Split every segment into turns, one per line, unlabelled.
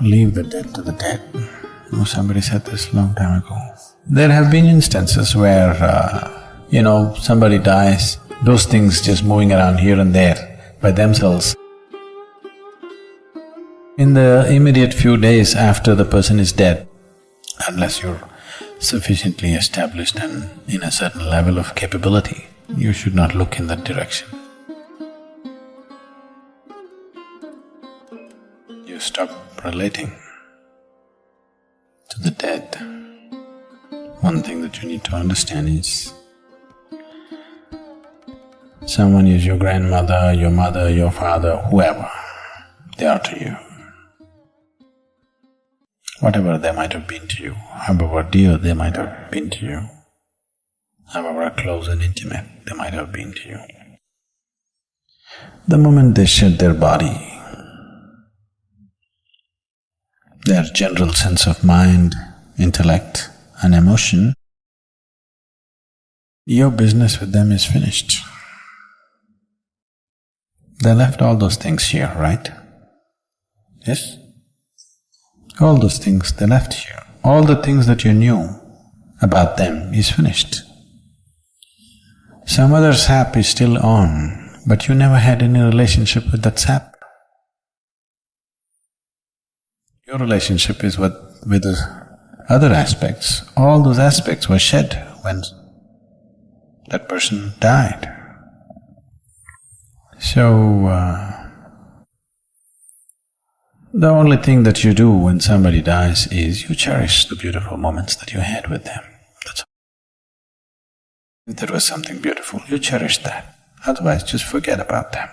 Leave the dead to the dead. Oh, somebody said this long time ago. There have been instances where, somebody dies, those things just moving around here and there by themselves. In the immediate few days after the person is dead, unless you're sufficiently established and in a certain level of capability, you should not look in that direction. You stop relating to the dead. One thing that you need to understand is, someone is your grandmother, your mother, your father, whoever they are to you. Whatever they might have been to you, however dear they might have been to you, however close and intimate they might have been to you. The moment they shed their body, their general sense of mind, intellect and emotion, your business with them is finished. They left all those things here, right? Yes? All those things they left here. All the things that you knew about them is finished. Some other sap is still on, but you never had any relationship with that sap. Your relationship is with the other aspects. All those aspects were shed when that person died. So, the only thing that you do when somebody dies is you cherish the beautiful moments that you had with them. That's all. If there was something beautiful, you cherish that. Otherwise, just forget about them.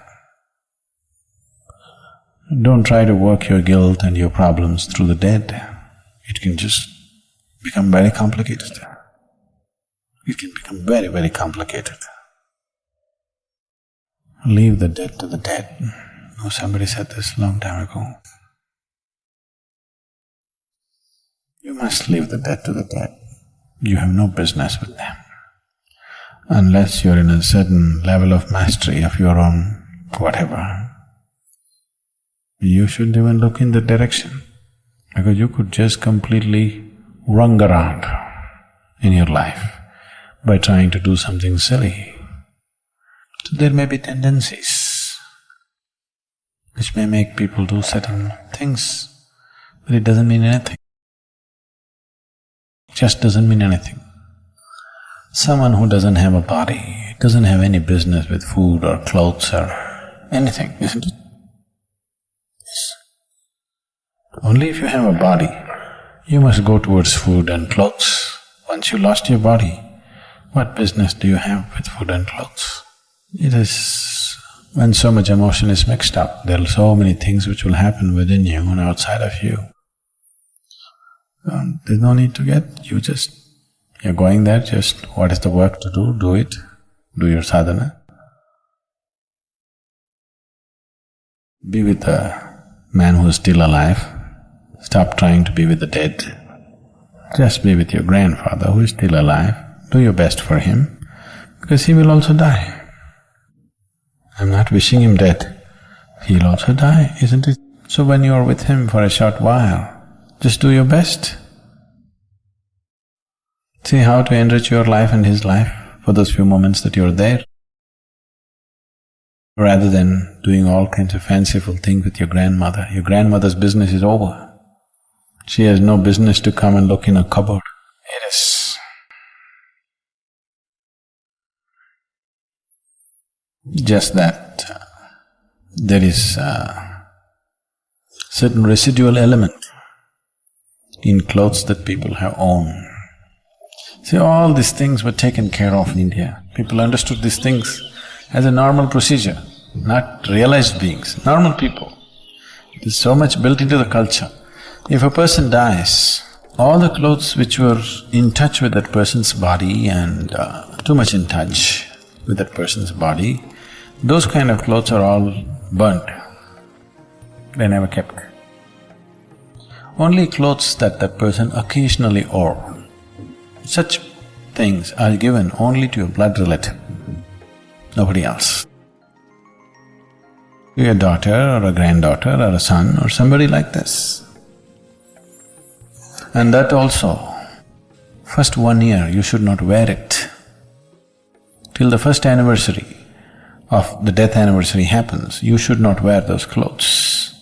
Don't try to work your guilt and your problems through the dead. It can just become very complicated. It can become very, very complicated. Leave the dead to the dead. Oh, somebody said this long time ago. You must leave the dead to the dead. You have no business with them. Unless you're in a certain level of mastery of your own whatever, you shouldn't even look in that direction, because you could just completely run around in your life by trying to do something silly. So there may be tendencies which may make people do certain things, but it doesn't mean anything. It just doesn't mean anything. Someone who doesn't have a body doesn't have any business with food or clothes or anything, isn't it? Yes. Only if you have a body, you must go towards food and clothes. Once you lost your body, what business do you have with food and clothes? It is… when so much emotion is mixed up, there are so many things which will happen within you and outside of you. There's no need to get… you're going there, just what is the work to do it, do your sadhana. Be with the man who's still alive, stop trying to be with the dead. Just be with your grandfather who is still alive, do your best for him, because he will also die. I'm not wishing him dead, he'll also die, isn't it? So when you're with him for a short while, just do your best. See how to enrich your life and his life for those few moments that you're there. Rather than doing all kinds of fanciful things with your grandmother's business is over. She has no business to come and look in a cupboard. It is… just that there is a certain residual element in clothes that people have owned. See, all these things were taken care of in India. People understood these things as a normal procedure, not realized beings, normal people. There's so much built into the culture. If a person dies, all the clothes which were in touch with that person's body and too much in touch with that person's body, those kind of clothes are all burnt. They're never kept. Only clothes that that person occasionally wore, such things are given only to your blood relative, nobody else. To your daughter or a granddaughter or a son or somebody like this, And that also, first 1 year you should not wear it. Till the first anniversary of the death anniversary happens, you should not wear those clothes.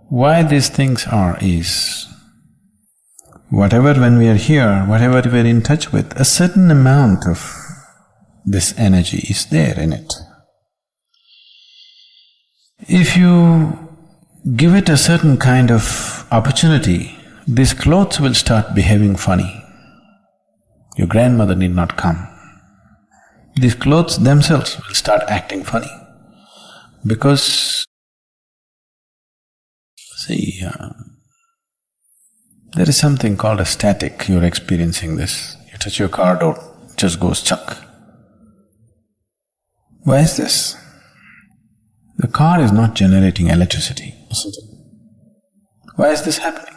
Why these things are is, whatever when we are here, whatever we are in touch with, a certain amount of this energy is there in it. If you give it a certain kind of opportunity, these clothes will start behaving funny. Your grandmother need not come. These clothes themselves will start acting funny. Because, see, there is something called a static, you're experiencing this. You touch your car door, it just goes chuck. Why is this? The car is not generating electricity, isn't it? Why is this happening?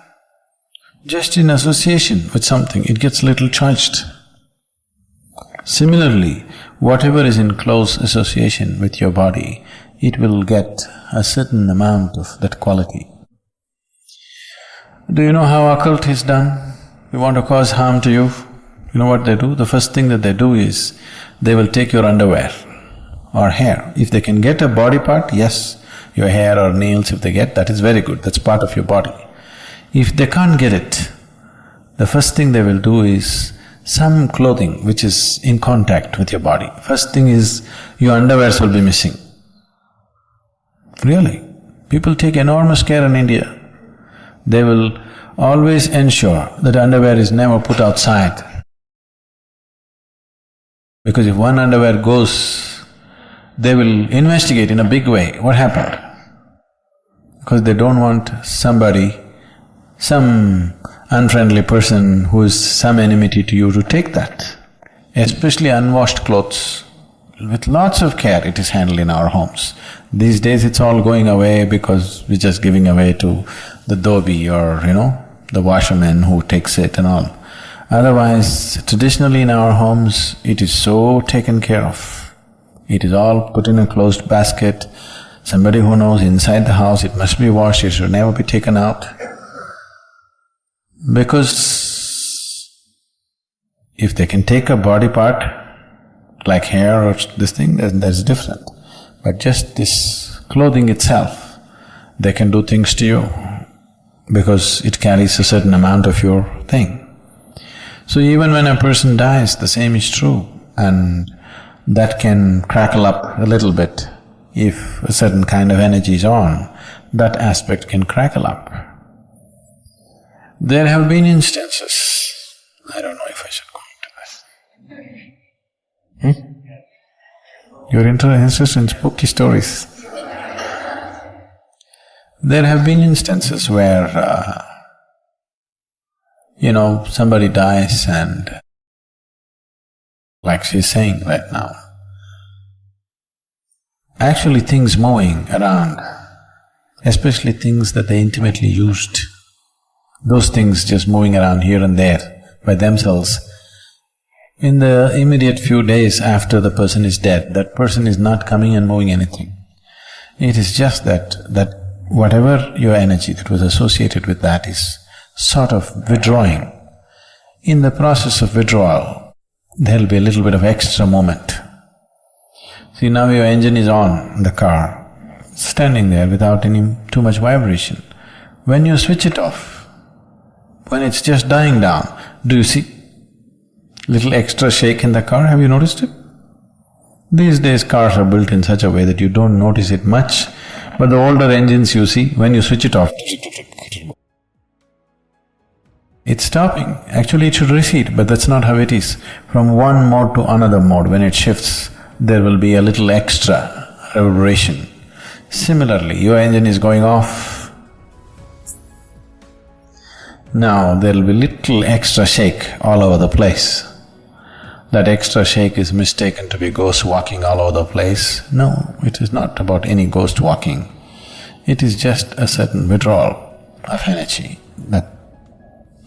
Just in association with something, it gets little charged. Similarly, whatever is in close association with your body, it will get a certain amount of that quality. Do you know how occult is done? You want to cause harm to you, you know what they do? The first thing that they do is, they will take your underwear or hair. If they can get a body part, yes, your hair or nails if they get, that is very good, that's part of your body. If they can't get it, the first thing they will do is some clothing which is in contact with your body. First thing is, your underwears will be missing. Really, people take enormous care in India. They will always ensure that underwear is never put outside. Because if one underwear goes, they will investigate in a big way, what happened? Because they don't want somebody, some unfriendly person who is some enmity to you to take that. Especially unwashed clothes, with lots of care it is handled in our homes. These days it's all going away because we're just giving away to the dhobi or, the washerman who takes it and all. Otherwise, traditionally in our homes, it is so taken care of. It is all put in a closed basket. Somebody who knows inside the house it must be washed, it should never be taken out. Because if they can take a body part, like hair or this thing, then that's different. But just this clothing itself, they can do things to you because it carries a certain amount of your thing. So even when a person dies, the same is true, and that can crackle up a little bit. If a certain kind of energy is on, that aspect can crackle up. There have been instances, I don't know if I should go into this. You're interested in spooky stories. There have been instances where, somebody dies and, like she's saying right now, actually things moving around, especially things that they intimately used, those things just moving around here and there by themselves, in the immediate few days after the person is dead, that person is not coming and moving anything. It is just that whatever your energy that was associated with that is sort of withdrawing. In the process of withdrawal, there'll be a little bit of extra moment. See, now your engine is on in the car, standing there without any too much vibration. When you switch it off, when it's just dying down, do you see little extra shake in the car? Have you noticed it? These days cars are built in such a way that you don't notice it much, but the older engines you see, when you switch it off, it's stopping. Actually it should recede, but that's not how it is. From one mode to another mode, when it shifts, there will be a little extra reverberation. Similarly, your engine is going off. Now there'll be little extra shake all over the place. That extra shake is mistaken to be ghosts walking all over the place. No, it is not about any ghost walking. It is just a certain withdrawal of energy that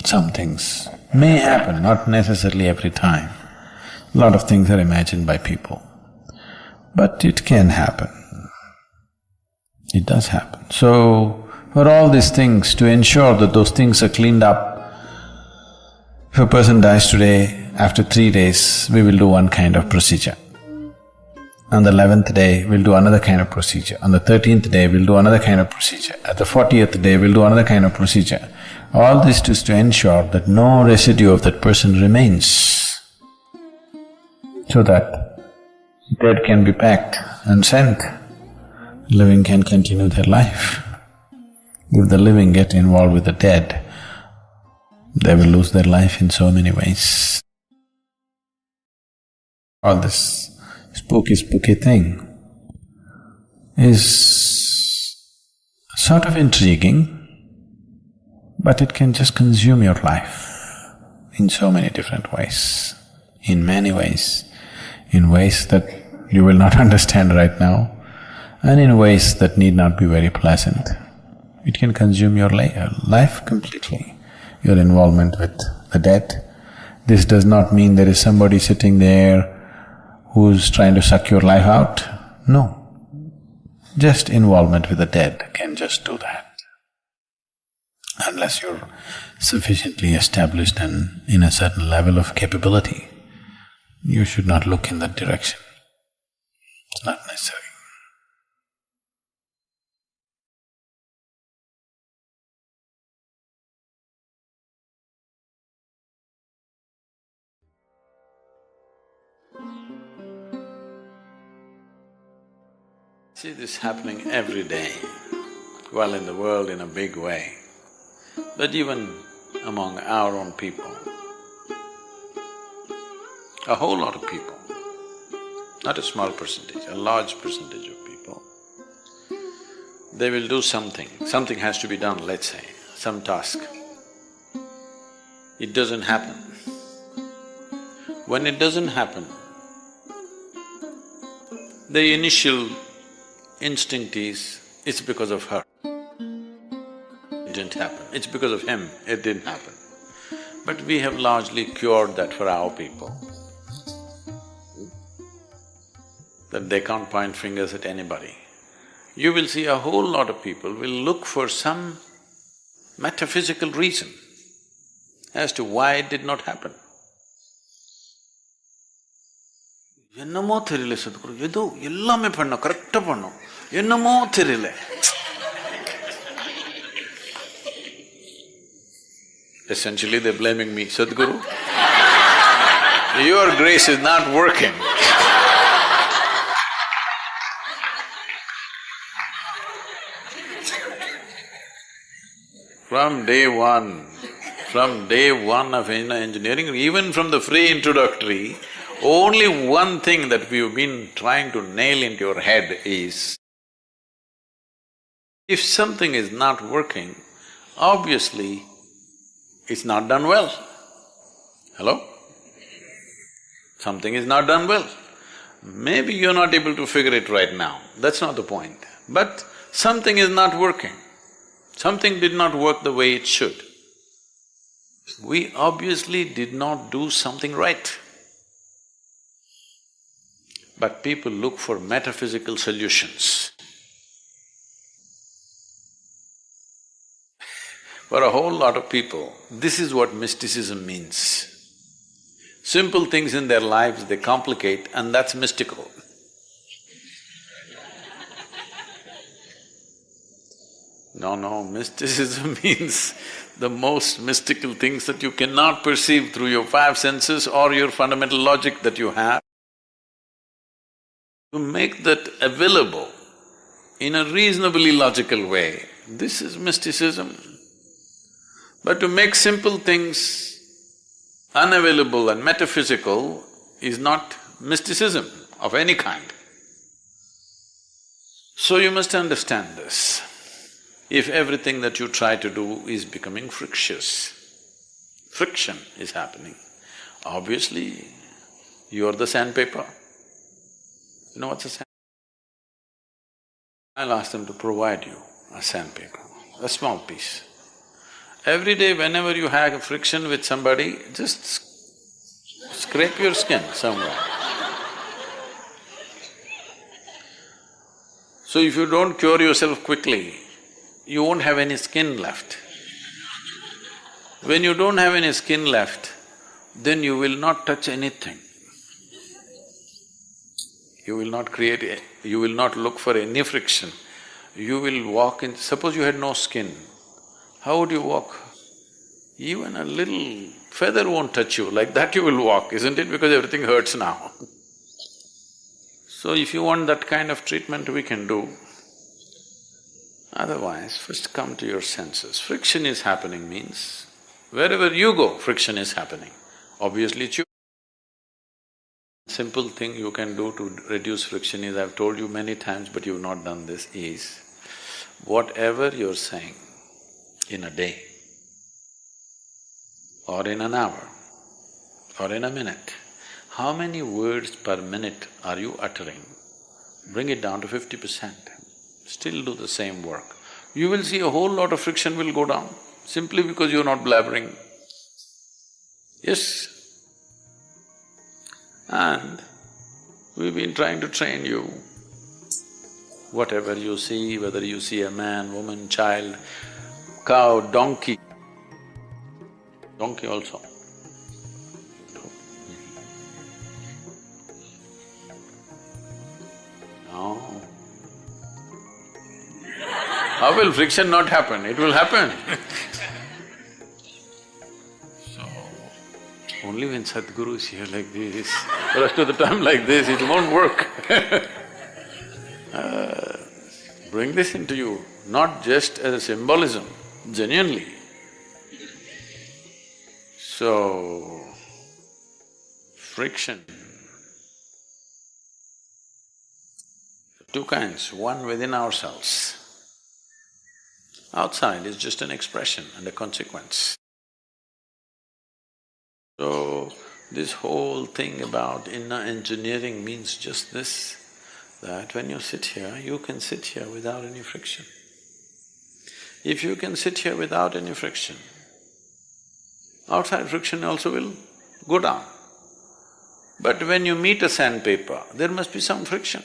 some things may happen, not necessarily every time. A lot of things are imagined by people, but it can happen. It does happen. So, for all these things, to ensure that those things are cleaned up, If a person dies today, after 3 days, we will do one kind of procedure. On the 11th day, we'll do another kind of procedure. On the 13th day, we'll do another kind of procedure. At the 40th day, we'll do another kind of procedure. All this is to ensure that no residue of that person remains, so that dead can be packed and sent, living can continue their life. If the living get involved with the dead, they will lose their life in so many ways. All this spooky thing is sort of intriguing, but it can just consume your life in so many different ways, in many ways, in ways that you will not understand right now, and in ways that need not be very pleasant. It can consume your life completely, your involvement with the dead. This does not mean there is somebody sitting there who's trying to suck your life out. No. Just involvement with the dead can just do that. Unless you're sufficiently established and in a certain level of capability, you should not look in that direction. It's not necessary. See this happening every day, well, in the world in a big way, but even among our own people. A whole lot of people, not a small percentage, a large percentage of people, they will do something has to be done, let's say, some task. It doesn't happen. When it doesn't happen, the initial instinct is, it's because of her. It didn't happen. It's because of him, it didn't happen. But we have largely cured that for our people, that they can't point fingers at anybody. You will see a whole lot of people will look for some metaphysical reason as to why it did not happen. என்னமோ தெரியல சத்குரு, ஏதோ எல்லாமே பண்ணோம், கரெக்டா பண்ணோம், என்னமோ தெரியல. Essentially they're blaming me, Sadhguru, your grace is not working. From day one of engineering, even from the free introductory, only one thing that we've been trying to nail into your head is, if something is not working, obviously it's not done well. Hello? Something is not done well. Maybe you're not able to figure it right now, that's not the point. But something is not working. Something did not work the way it should. We obviously did not do something right. But people look for metaphysical solutions. For a whole lot of people, this is what mysticism means. Simple things in their lives they complicate, and that's mystical. No, mysticism means the most mystical things that you cannot perceive through your five senses or your fundamental logic that you have. To make that available in a reasonably logical way, this is mysticism. But to make simple things unavailable and metaphysical is not mysticism of any kind. So you must understand this. If everything that you try to do is becoming frictious, friction is happening, obviously you're the sandpaper. You know what's a sandpaper? I'll ask them to provide you a sandpaper, a small piece. Every day whenever you have a friction with somebody, just scrape your skin somewhere. So if you don't cure yourself quickly, you won't have any skin left. When you don't have any skin left, then you will not touch anything. You will not you will not look for any friction. You will walk in… Suppose you had no skin, how would you walk? Even a little feather won't touch you, like that you will walk, isn't it? Because everything hurts now. So if you want that kind of treatment, we can do. Otherwise, first come to your senses. Friction is happening means, wherever you go, friction is happening. Obviously, it's you. Simple thing you can do to reduce friction is, I've told you many times but you've not done this, is whatever you're saying in a day, or in an hour, or in a minute, how many words per minute are you uttering? Bring it down to 50%. Still do the same work. You will see a whole lot of friction will go down, simply because you're not blabbering. Yes. And we've been trying to train you. Whatever you see, whether you see a man, woman, child, cow, donkey also. No. How will friction not happen? It will happen. So, only when Sadhguru is here like this, the rest of the time like this, it won't work. Bring this into you, not just as a symbolism, genuinely. So, friction, two kinds, one within ourselves. Outside is just an expression and a consequence. So, this whole thing about inner engineering means just this, that when you sit here, you can sit here without any friction. If you can sit here without any friction, outside friction also will go down. But when you meet a sandpaper, there must be some friction.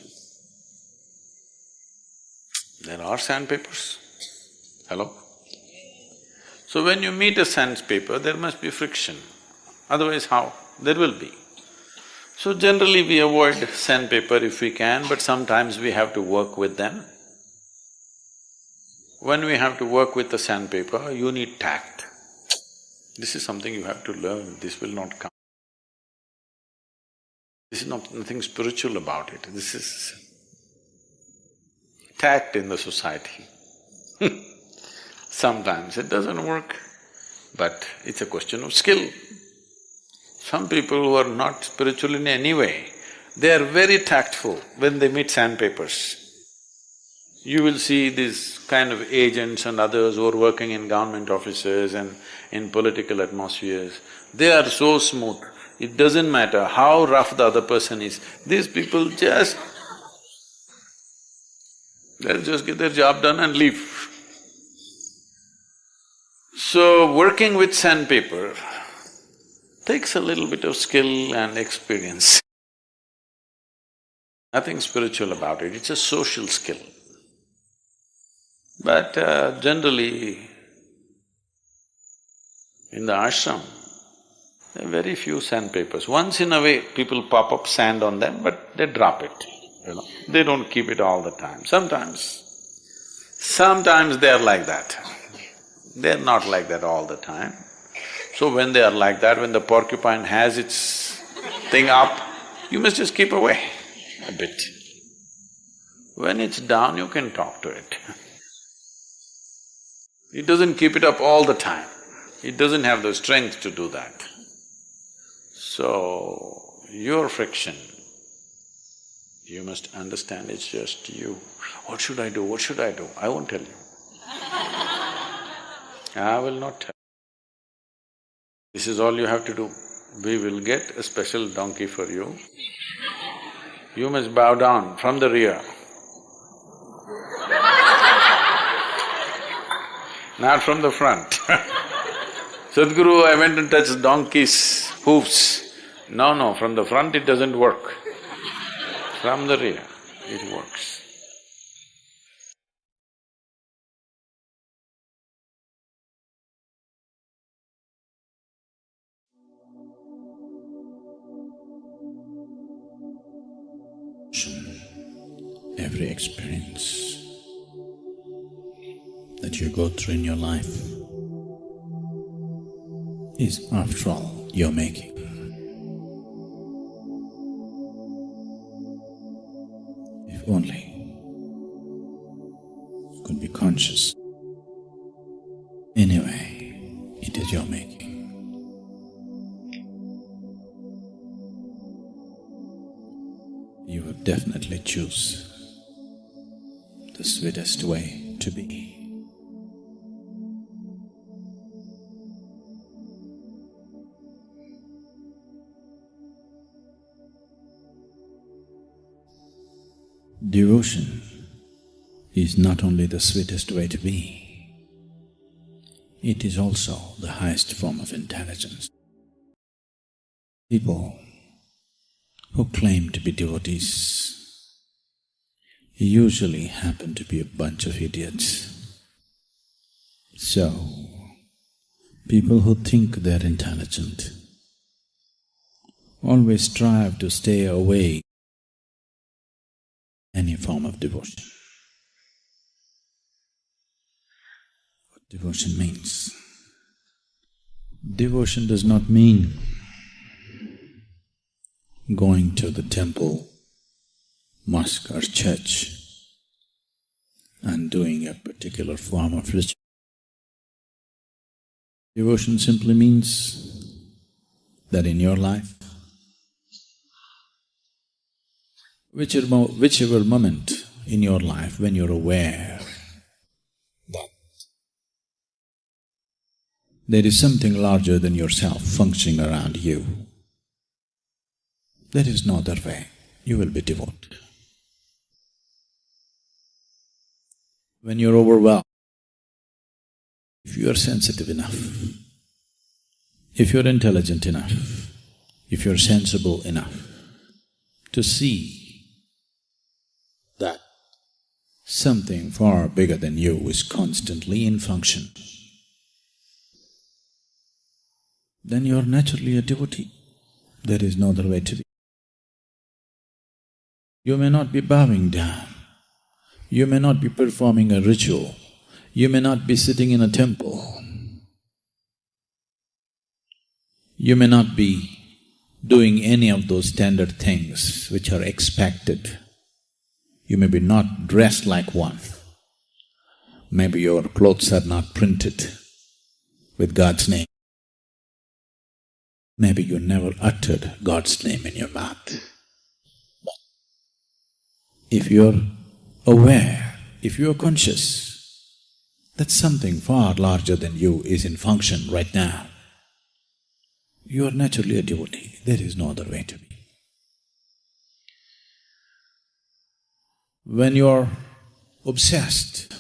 There are sandpapers. Hello? So when you meet a sandpaper, there must be friction. Otherwise how? There will be. So generally we avoid sandpaper if we can, but sometimes we have to work with them. When we have to work with the sandpaper, you need tact. This is something you have to learn, this will not come. This is nothing spiritual about it, this is tact in the society. Sometimes it doesn't work, but it's a question of skill. Some people who are not spiritual in any way, they are very tactful when they meet sandpapers. You will see these kind of agents and others who are working in government offices and in political atmospheres, they are so smooth. It doesn't matter how rough the other person is, these people just… they'll just get their job done and leave. So, working with sandpaper takes a little bit of skill and experience. Nothing spiritual about it, it's a social skill. But generally, in the ashram, there are very few sandpapers. Once in a way, people pop up sand on them, but they drop it, you know. They don't keep it all the time. Sometimes they are like that. They're not like that all the time. So when they are like that, when the porcupine has its thing up, you must just keep away a bit. When it's down, you can talk to it. It doesn't keep it up all the time. It doesn't have the strength to do that. So, your friction, you must understand it's just you. What should I do? What should I do? I won't tell you. I will not tell. This is all you have to do. We will get a special donkey for you. You must bow down from the rear. Not from the front. Sadhguru, I went and touched donkey's hoofs. No, from the front it doesn't work. From the rear, it works. Every experience that you go through in your life is, after all, your making. If only you could be conscious. Anyway, it is your making. You would definitely choose the sweetest way to be. Devotion is not only the sweetest way to be, it is also the highest form of intelligence. People who claim to be devotees usually happen to be a bunch of idiots. So, people who think they're intelligent always strive to stay away any form of devotion. What devotion means? Devotion does not mean going to the temple, mosque or church and doing a particular form of ritual. Devotion simply means that in your life, whichever moment in your life when you're aware that there is something larger than yourself functioning around you, there is no other way, you will be devoted. When you're overwhelmed, if you are sensitive enough, if you're intelligent enough, if you're sensible enough to see that something far bigger than you is constantly in function, then you're naturally a devotee. There is no other way to be. You may not be bowing down, you may not be performing a ritual, you may not be sitting in a temple, you may not be doing any of those standard things which are expected. You may be not dressed like one, maybe your clothes are not printed with God's name, maybe you never uttered God's name in your mouth. But if you're aware, if you're conscious that something far larger than you is in function right now, you are naturally a devotee, there is no other way to be. When you're obsessed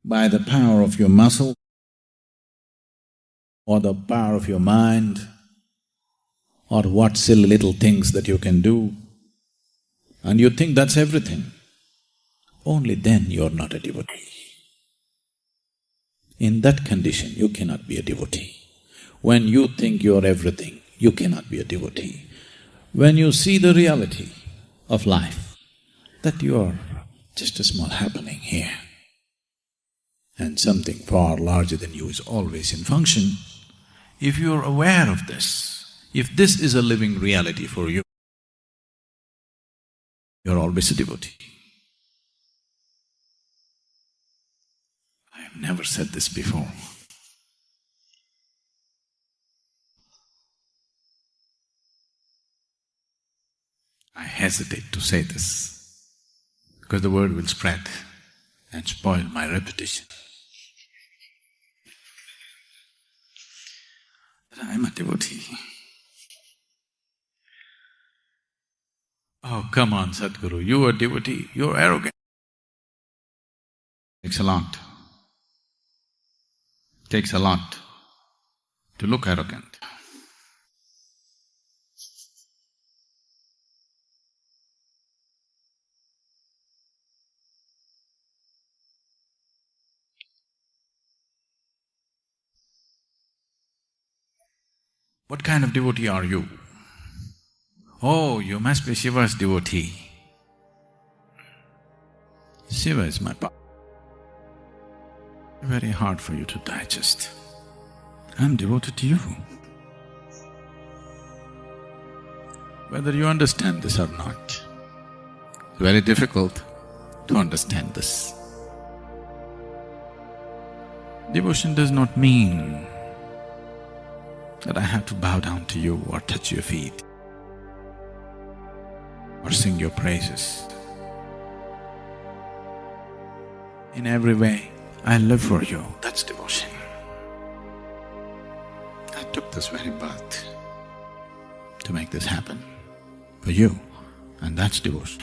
by the power of your muscle or the power of your mind or what silly little things that you can do, and you think that's everything, only then you're not a devotee. In that condition, you cannot be a devotee. When you think you're everything, you cannot be a devotee. When you see the reality of life, that you're just a small happening here, and something far larger than you is always in function, if you're aware of this, if this is a living reality for you, you're always a devotee. I have never said this before. I hesitate to say this because the word will spread and spoil my reputation. That I'm a devotee. Oh, come on, Sadhguru, you are a devotee, you're arrogant. Takes a lot. Takes a lot to look arrogant. What kind of devotee are you? Oh, you must be Shiva's devotee. Shiva is my pa. Very hard for you to digest. I'm devoted to you. Whether you understand this or not, it's very difficult to understand this. Devotion does not mean that I have to bow down to you or touch your feet or sing your praises. In every way, I live for you, that's devotion. I took this very birth to make this happen for you, and that's devotion.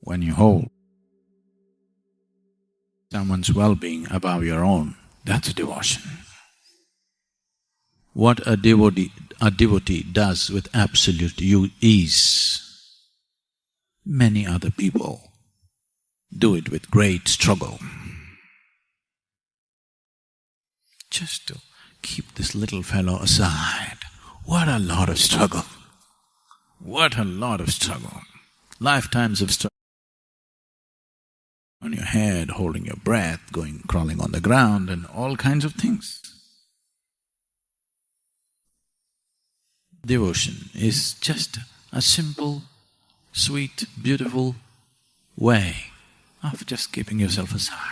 When you hold someone's well-being above your own, that's devotion. What a devotee does with absolute ease, many other people do it with great struggle. Just to keep this little fellow aside, what a lot of struggle! What a lot of struggle! Lifetimes of struggle. On your head, holding your breath, crawling on the ground and all kinds of things. Devotion is just a simple, sweet, beautiful way of just keeping yourself aside.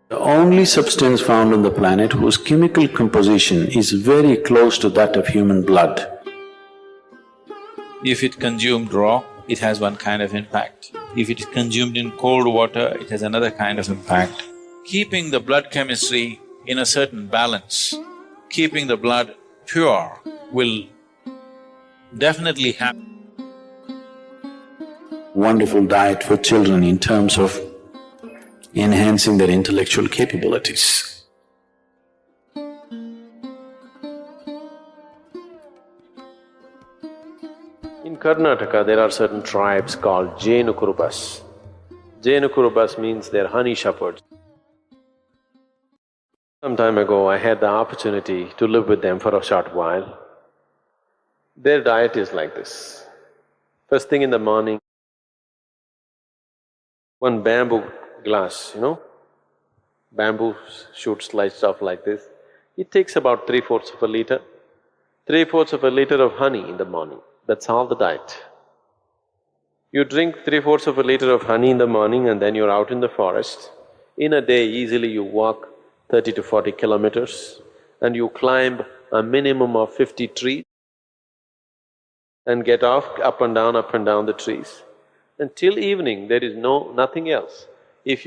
The only substance found on the planet whose chemical composition is very close to that of human blood.
If it consumed raw, it has one kind of impact. If it is consumed in cold water, it has another kind of impact. Keeping the blood chemistry in a certain balance, keeping the blood pure will definitely happen.
Wonderful diet for children in terms of enhancing their intellectual capabilities.
In Karnataka, there are certain tribes called Jenukurubas. Jenukurubas means they're honey shepherds. Some time ago, I had the opportunity to live with them for a short while. Their diet is like this. First thing in the morning, one bamboo glass, bamboo shoot sliced off like this. It takes about 3/4 of a liter. 3/4 of a liter of honey in the morning, that's all the diet. You drink 3/4 of a liter of honey in the morning and then you're out in the forest. In a day, easily you walk 30 to 40 kilometers and you climb a minimum of 50 trees and get off up and down the trees. Until evening, there is nothing else.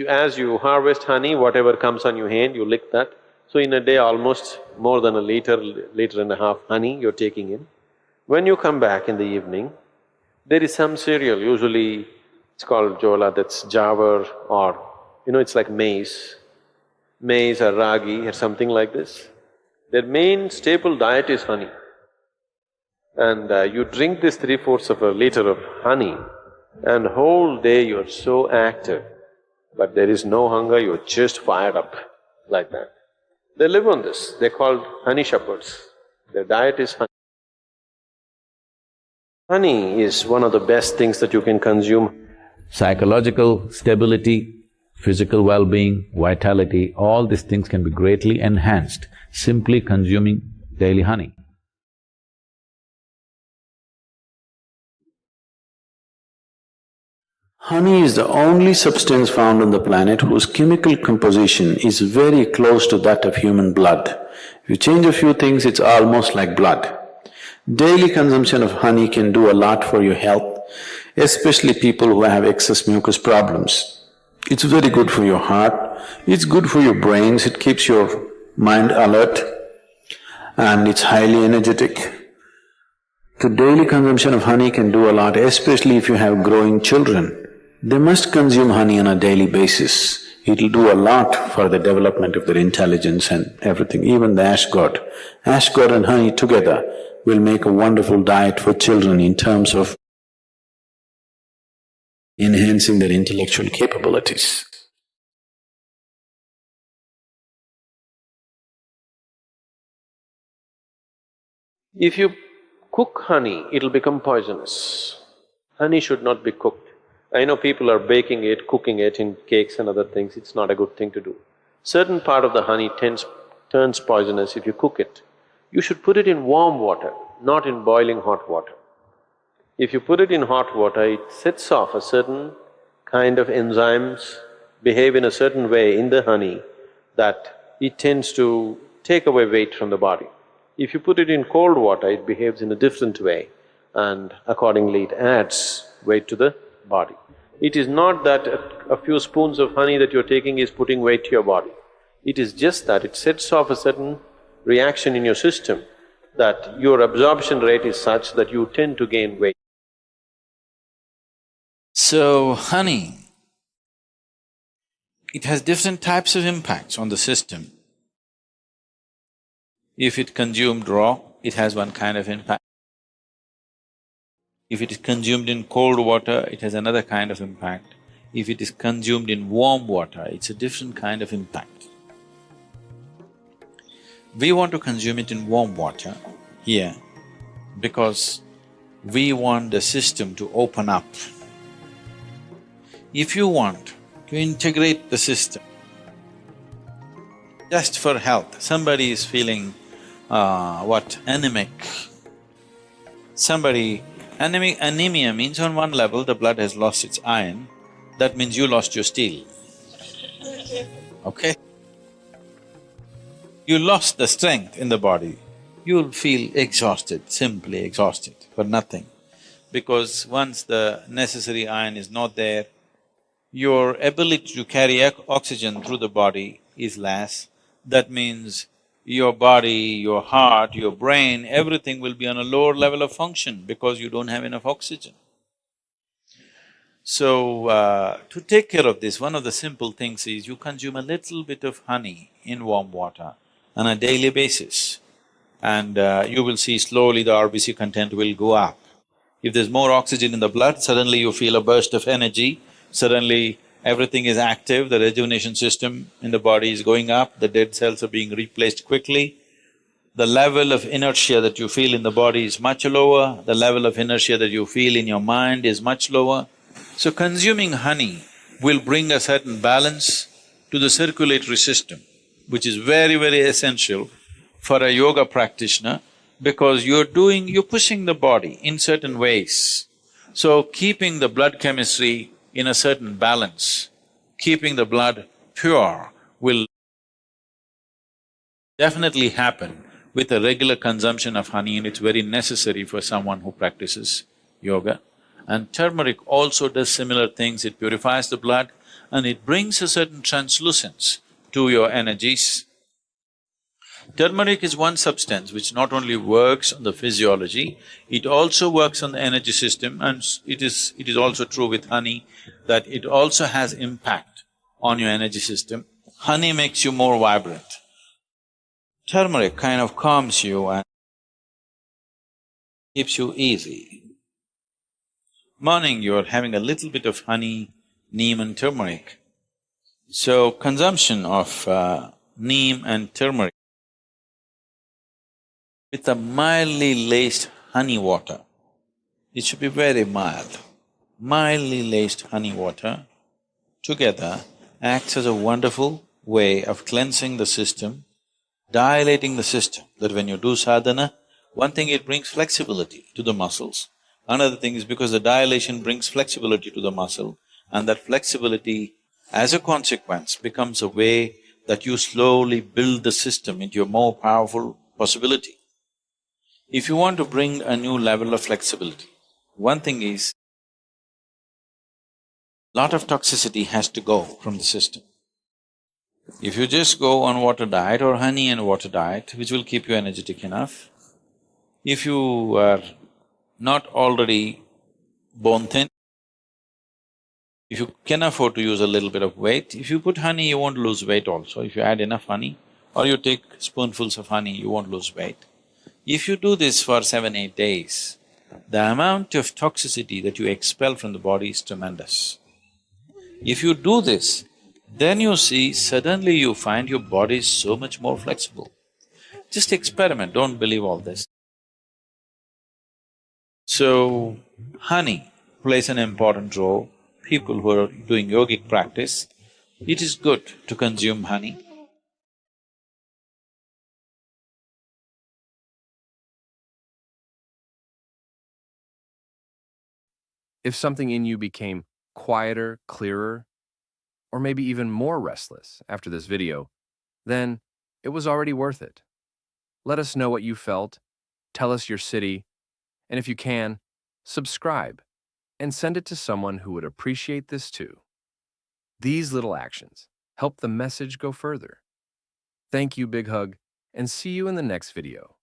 As you harvest honey, whatever comes on your hand, you lick that. So in a day, almost more than a liter and a half honey you're taking in. When you come back in the evening, there is some cereal, usually it's called jola, that's jawar, or it's like maize or ragi or something like this. Their main staple diet is honey. And you drink this 3/4 of a liter of honey and whole day you're so active. But there is no hunger, you're just fired up like that. They live on this, they're called honey shepherds. Their diet is honey. Honey is one of the best things that you can consume.
Psychological stability, physical well-being, vitality, all these things can be greatly enhanced simply consuming daily honey.
Honey is the only substance found on the planet whose chemical composition is very close to that of human blood. If you change a few things, it's almost like blood. Daily consumption of honey can do a lot for your health, especially people who have excess mucus problems. It's very good for your heart, it's good for your brains, it keeps your mind alert, and it's highly energetic. So daily consumption of honey can do a lot, especially if you have growing children. They must consume honey on a daily basis. It'll do a lot for the development of their intelligence and everything, even the ash god. Ash god and honey together will make a wonderful diet for children in terms of enhancing their intellectual capabilities.
If you cook honey, it'll become poisonous. Honey should not be cooked. I know people are baking it, cooking it in cakes and other things, it's not a good thing to do. Certain part of the honey turns poisonous if you cook it. You should put it in warm water, not in boiling hot water. If you put it in hot water, it sets off a certain kind of enzymes, behave in a certain way in the honey that it tends to take away weight from the body. If you put it in cold water, it behaves in a different way and accordingly it adds weight to the body. It is not that a few spoons of honey that you're taking is putting weight to your body. It is just that it sets off a certain reaction in your system that your absorption rate is such that you tend to gain weight.
So, honey, it has different types of impacts on the system. If it consumed raw, it has one kind of impact. If it is consumed in cold water, it has another kind of impact. If it is consumed in warm water, it's a different kind of impact. We want to consume it in warm water here because we want the system to open up. If you want to integrate the system just for health, somebody is feeling anemic. Anemia means on one level the blood has lost its iron, that means you lost your steel, okay? You lost the strength in the body, you'll feel exhausted, simply exhausted for nothing. Because once the necessary iron is not there, your ability to carry oxygen through the body is less. That means your body, your heart, your brain, everything will be on a lower level of function because you don't have enough oxygen. So, to take care of this, one of the simple things is you consume a little bit of honey in warm water on a daily basis and you will see slowly the RBC content will go up. If there's more oxygen in the blood, suddenly you feel a burst of energy, suddenly everything is active, the rejuvenation system in the body is going up, the dead cells are being replaced quickly. The level of inertia that you feel in the body is much lower, the level of inertia that you feel in your mind is much lower. So consuming honey will bring a certain balance to the circulatory system, which is very, very essential for a yoga practitioner because you're pushing the body in certain ways. So keeping the blood chemistry in a certain balance, keeping the blood pure will definitely happen with a regular consumption of honey, and it's very necessary for someone who practices yoga. And turmeric also does similar things, it purifies the blood and it brings a certain translucence to your energies. Turmeric is one substance which not only works on the physiology, it also works on the energy system, and it is also true with honey that it also has impact on your energy system. Honey makes you more vibrant. Turmeric kind of calms you and keeps you easy. Morning you're having a little bit of honey, neem and turmeric. So consumption of neem and turmeric with a mildly laced honey water, it should be very mild. Mildly laced honey water together acts as a wonderful way of cleansing the system, dilating the system, that when you do sadhana, one thing it brings flexibility to the muscles, another thing is because the dilation brings flexibility to the muscle, and that flexibility as a consequence becomes a way that you slowly build the system into a more powerful possibility. If you want to bring a new level of flexibility, one thing is, lot of toxicity has to go from the system. If you just go on water diet or honey and water diet, which will keep you energetic enough, if you are not already bone thin, if you can afford to use a little bit of weight, if you put honey, you won't lose weight also. If you add enough honey, or you take spoonfuls of honey, you won't lose weight. If you do this for 7, 8 days, the amount of toxicity that you expel from the body is tremendous. If you do this, then you see suddenly you find your body is so much more flexible. Just experiment, don't believe all this. So, honey plays an important role. People who are doing yogic practice, it is good to consume honey.
If something in you became quieter, clearer, or maybe even more restless after this video, then it was already worth it. Let us know what you felt, tell us your city, and if you can, subscribe and send it to someone who would appreciate this too. These little actions help the message go further. Thank you, Big Hug, and see you in the next video.